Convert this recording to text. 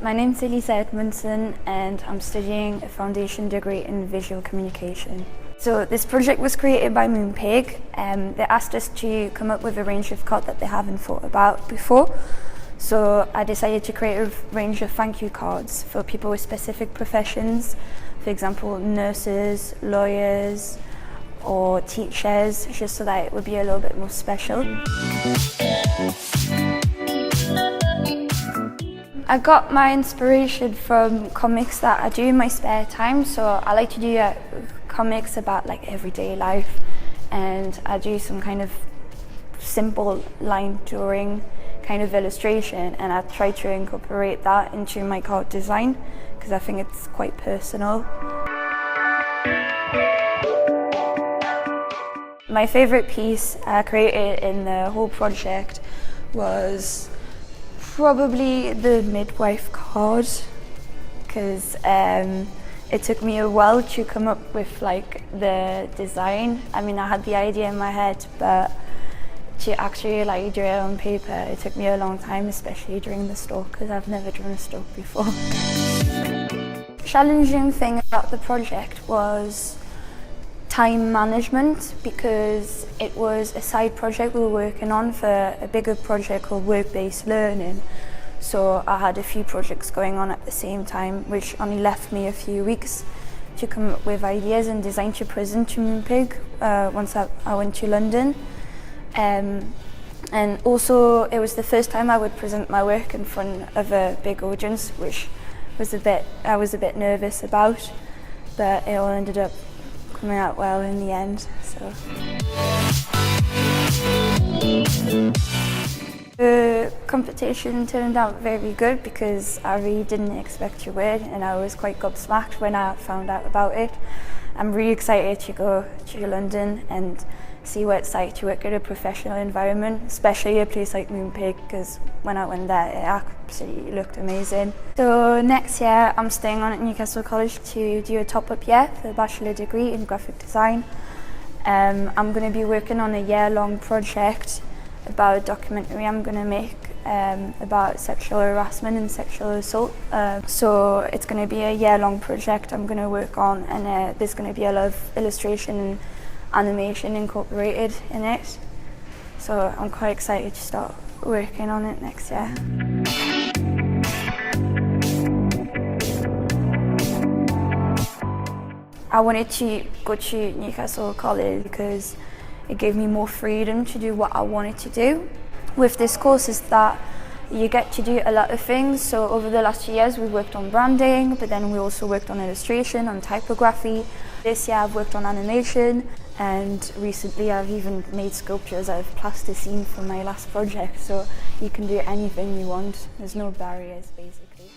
My name's Elisa Edmondson and I'm studying a foundation degree in visual communication. So this project was created by Moonpig. They asked us to come up with a range of cards that they haven't thought about before. So I decided to create a range of thank you cards for people with specific professions. For example, nurses, lawyers, or teachers, just so that it would be a little bit more special. I got my inspiration from comics that I do in my spare time. So I like to do comics about like everyday life, and I do some kind of simple line drawing kind of illustration, and I try to incorporate that into my card design because I think it's quite personal. My favourite piece I created in the whole project was probably the midwife card, because it took me a while to come up with like the design. I mean, I had the idea in my head, but to actually like draw it on paper, it took me a long time, especially during the stalk, because I've never drawn a stalk before. Challenging thing about the project was time management, because it was a side project we were working on for a bigger project called work-based learning. So I had a few projects going on at the same time, which only left me a few weeks to come up with ideas and design to present to Moonpig once I went to London. And also it was the first time I would present my work in front of a big audience, which was I was a bit nervous about, but it all ended up coming out well in the end. So the competition turned out very good because I really didn't expect to win, and I was quite gobsmacked when I found out about it. I'm really excited to go to London and see what it's like to work in a professional environment, especially a place like Moonpig, because when I went there it absolutely looked amazing. So next year I'm staying on at Newcastle College to do a top-up year for a bachelor degree in graphic design. I'm going to be working on a year-long project about a documentary I'm going to make about sexual harassment and sexual assault. So it's going to be a year-long project I'm going to work on, and there's going to be a lot of illustration and animation incorporated in it. So I'm quite excited to start working on it next year. I wanted to go to Newcastle College because it gave me more freedom to do what I wanted to do. With this course is that you get to do a lot of things. So over the last 2 years we worked on branding, but then we also worked on illustration, on typography. This year I've worked on animation, and recently I've even made sculptures out of plasticine for my last project. So you can do anything you want, there's no barriers basically.